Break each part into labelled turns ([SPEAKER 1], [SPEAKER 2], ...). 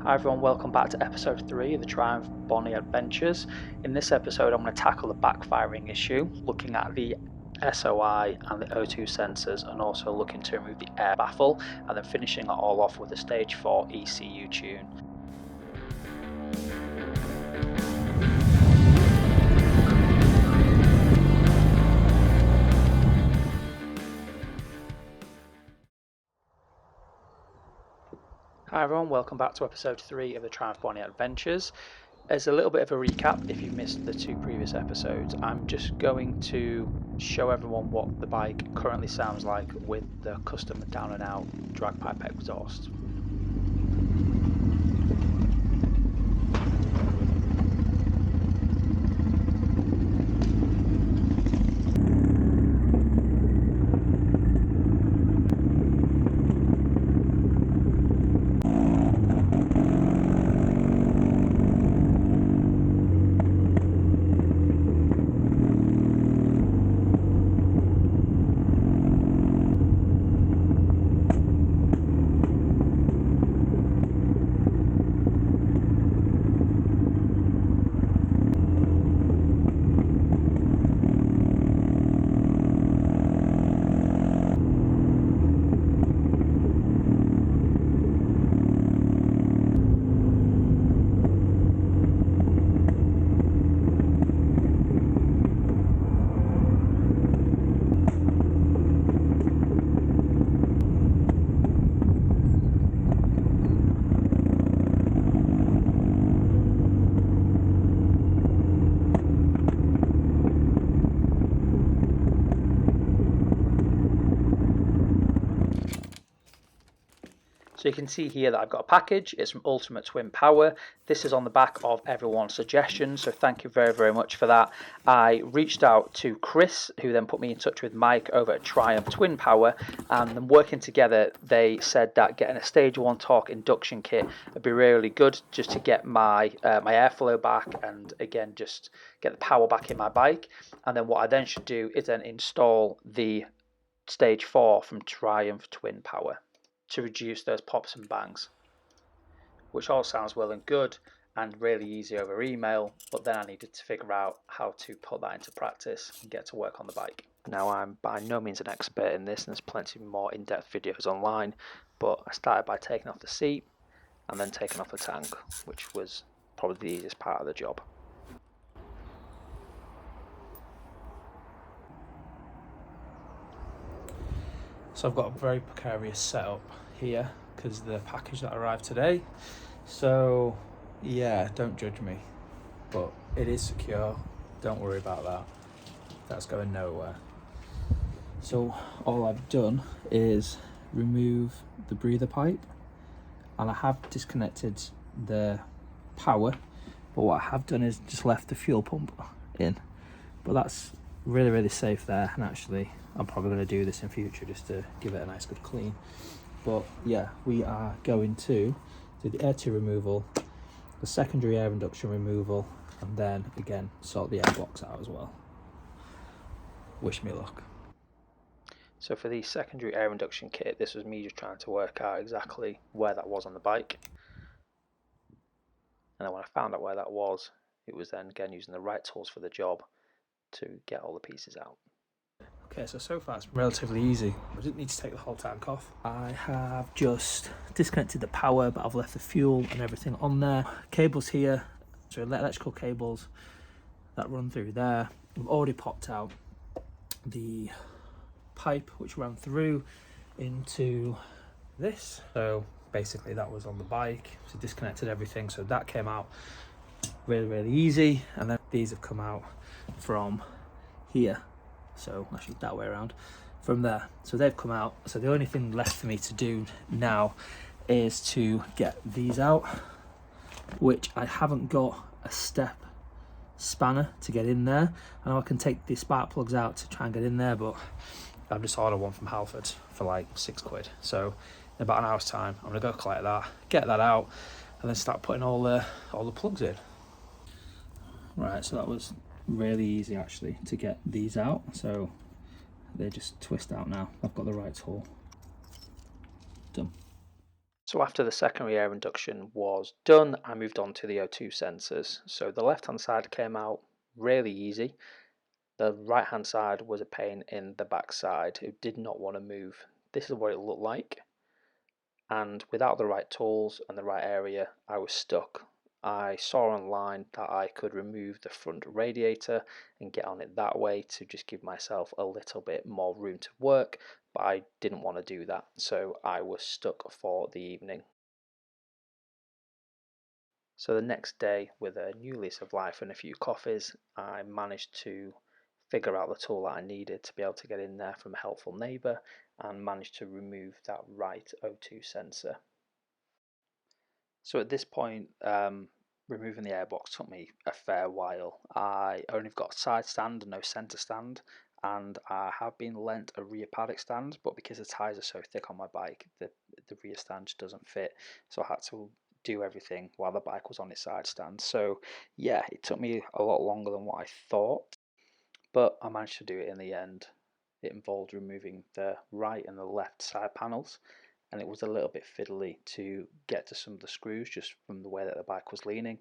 [SPEAKER 1] Hi everyone, welcome back to episode 3 of the Triumph Bonneville Adventures. In this episode I'm going to tackle the backfiring issue, looking at the SOI and the O2 sensors, and also looking to remove the air baffle, and then finishing it all off with a stage 4 ECU tune. Hi everyone, welcome back to episode 3 of the Triumph Bonneville Adventures. As a little bit of a recap, if you've missed the 2 previous episodes, I'm just going to show everyone what the bike currently sounds like with the custom down and out drag pipe exhaust. So you can see here that I've got a package. It's from Ultimate Twin Power. This is on the back of everyone's suggestions, so thank you very, very much for that. I reached out to Chris, who then put me in touch with Mike over at Triumph Twin Power, and then working together, they said that getting a stage 1 torque induction kit would be really good, just to get my airflow back, and again, just get the power back in my bike. And then what I then should do is then install the stage 4 from Triumph Twin Power to reduce those pops and bangs, which all sounds well and good and really easy over email, but then I needed to figure out how to put that into practice and get to work on the bike. Now, I'm by no means an expert in this, and there's plenty more in-depth videos online, but I started by taking off the seat and then taking off the tank, which was probably the easiest part of the job. So I've got a very precarious setup here because of the package that arrived today. So yeah, don't judge me, but it is secure. Don't worry about that. That's going nowhere. So all I've done is remove the breather pipe, and I have disconnected the power, but what I have done is just left the fuel pump in. But that's really, really safe there, and actually I'm probably going to do this in future just to give it a nice good clean. But yeah, we are going to do the air tube removal, the secondary air induction removal, and then again sort the airbox out as well. Wish me luck. So for the secondary air induction kit, this was me just trying to work out exactly where that was on the bike, and then when I found out where that was, it was then again using the right tools for the job to get all the pieces out. Okay, so far it's relatively easy. I didn't need to take the whole tank off. I have just disconnected the power, but I've left the fuel and everything on there. Cables here, so electrical cables that run through there. We've already popped out the pipe which ran through into this. So basically that was on the bike, so disconnected everything, so that came out really, really easy. And then these have come out from here, so actually that way around, from there. So they've come out, so the only thing left for me to do now is to get these out, which I haven't got a step spanner to get in there. I know I can take the spark plugs out to try and get in there, but I've just ordered one from Halford for like £6. So in about an hour's time I'm gonna go collect that, get that out, and then start putting all the plugs in. Right, so that was really easy actually to get these out, so they just twist out now. I've got the right tool. Done. So after the secondary air induction was done, I moved on to the O2 sensors. So the left hand side came out really easy. The right hand side was a pain in the back side. It did not want to move. This is what it looked like. And without the right tools and the right area, I was stuck. I saw online that I could remove the front radiator and get on it that way to just give myself a little bit more room to work, but I didn't want to do that, so I was stuck for the evening. So the next day, with a new lease of life and a few coffees, I managed to figure out the tool that I needed to be able to get in there from a helpful neighbour and managed to remove that right O2 sensor. So at this point, removing the airbox took me a fair while. I only got a side stand and no centre stand, and I have been lent a rear paddock stand, but because the tyres are so thick on my bike, the rear stand just doesn't fit, so I had to do everything while the bike was on its side stand. So yeah, it took me a lot longer than what I thought, but I managed to do it in the end. It involved removing the right and the left side panels, and it was a little bit fiddly to get to some of the screws just from the way that the bike was leaning,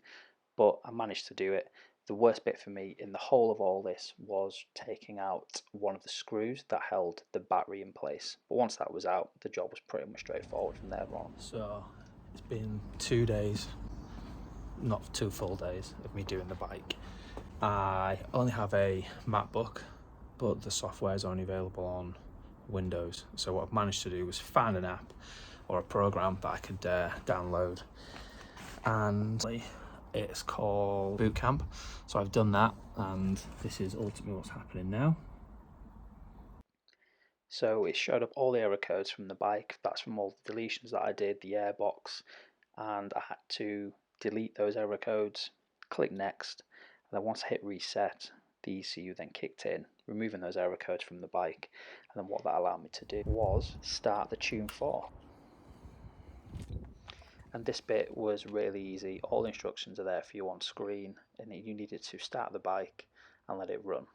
[SPEAKER 1] but I managed to do it. The worst bit for me in the whole of all this was taking out one of the screws that held the battery in place, but once that was out, the job was pretty much straightforward from there on. So it's been 2 days, not 2 full days, of me doing the bike. I only have a MacBook, but the software is only available on Windows. So what I've managed to do was find an app or a program that I could download, and it's called Bootcamp. So I've done that, and this is ultimately what's happening now. So it showed up all the error codes from the bike. That's from all the deletions that I did, the Airbox, and I had to delete those error codes, click next, and then once I hit reset, the ECU then kicked in, removing those error codes from the bike. And then what that allowed me to do was start the Tune 4. And this bit was really easy. All the instructions are there for you on screen, and you needed to start the bike and let it run.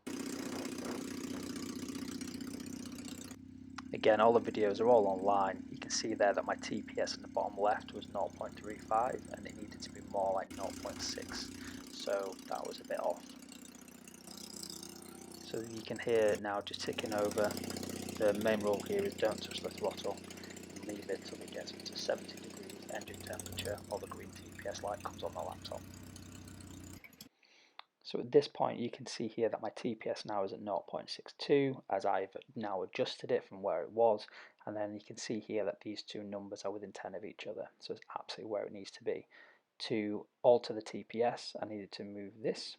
[SPEAKER 1] Again, all the videos are all online. You can see there that my TPS in the bottom left was 0.35 and it needed to be more like 0.6, so that was a bit off. So you can hear it now just ticking over. The main rule here is don't touch the throttle and leave it till it gets up to 70 degrees engine temperature or the green TPS light comes on the laptop. So at this point you can see here that my TPS now is at 0.62 as I've now adjusted it from where it was, and then you can see here that these two numbers are within 10 of each other, so it's absolutely where it needs to be. To alter the TPS I needed to move this,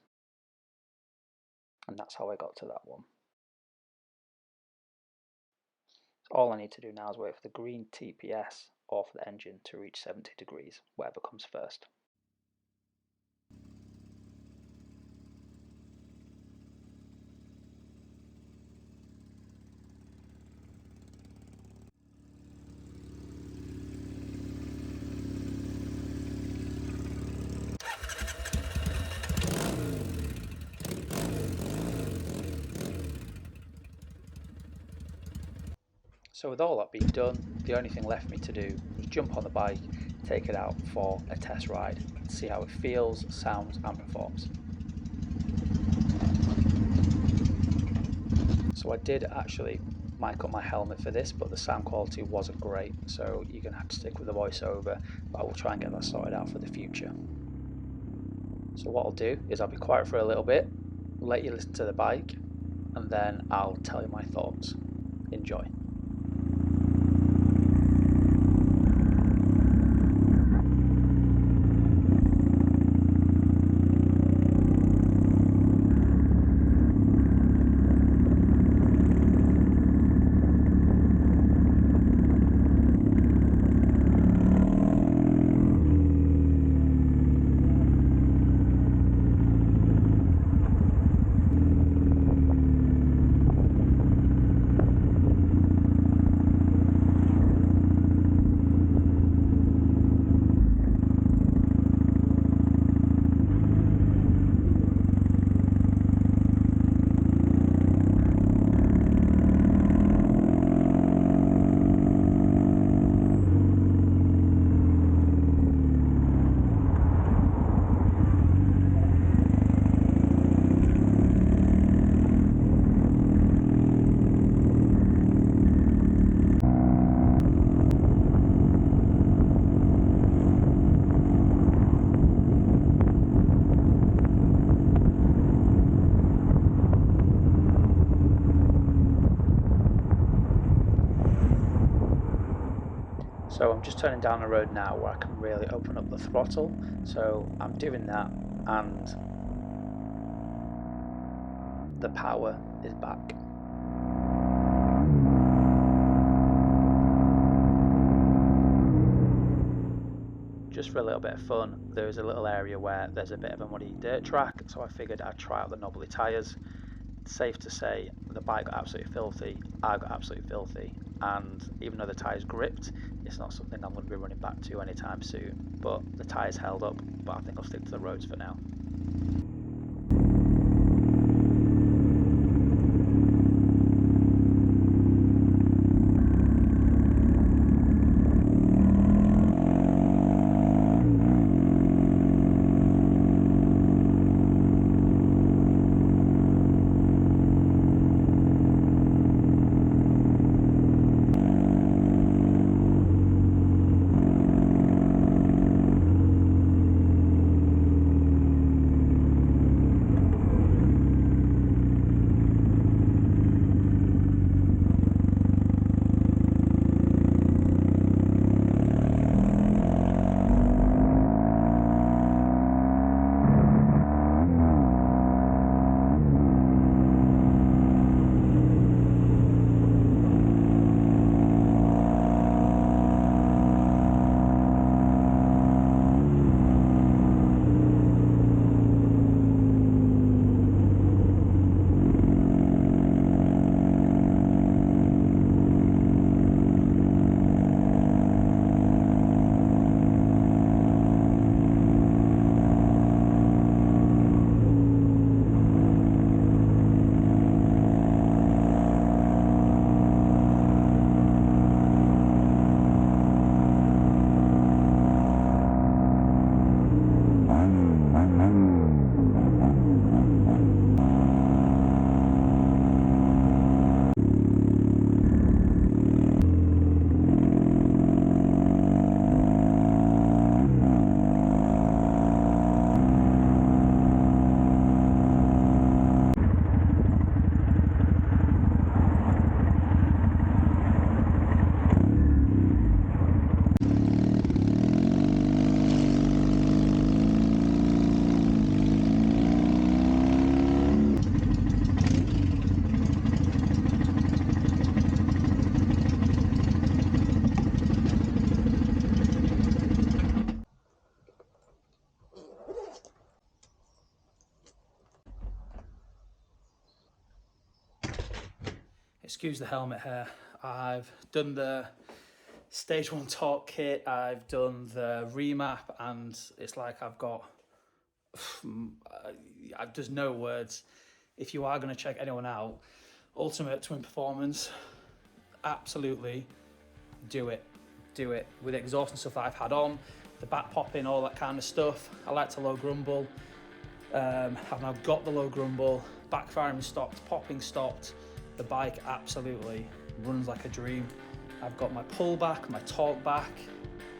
[SPEAKER 1] and that's how I got to that one. So all I need to do now is wait for the green TPS or for the engine to reach 70 degrees, whatever comes first. So with all that being done, the only thing left for me to do was jump on the bike, take it out for a test ride, and see how it feels, sounds and performs. So I did actually mic up my helmet for this, but the sound quality wasn't great, so you're going to have to stick with the voiceover, but I will try and get that sorted out for the future. So what I'll do is I'll be quiet for a little bit, let you listen to the bike, and then I'll tell you my thoughts. Enjoy. I'm just turning down a road now where I can really open up the throttle, so I'm doing that, and the power is back. Just for a little bit of fun, there's a little area where there's a bit of a muddy dirt track, so I figured I'd try out the knobbly tyres. Safe to say, the bike got absolutely filthy, I got absolutely filthy, and even though the tyres gripped, it's not something I'm going to be running back to anytime soon. But the tyres held up, but I think I'll stick to the roads for now. Excuse the helmet hair. I've done the stage 1 torque kit, I've done the remap, and it's like I've got, there's no words. If you are going to check anyone out, Ultimate Twin Performance, absolutely do it. Do it. With the exhaust and stuff that I've had on, the back popping, all that kind of stuff. I like to low grumble. I've now got the low grumble, backfiring stopped, popping stopped. The bike absolutely runs like a dream. I've got my pull back, my torque back,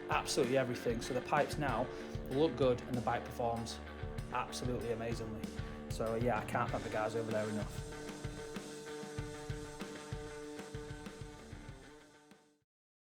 [SPEAKER 1] absolutely everything. So the pipes now look good and the bike performs absolutely amazingly. So yeah, I can't thank the guys over there enough.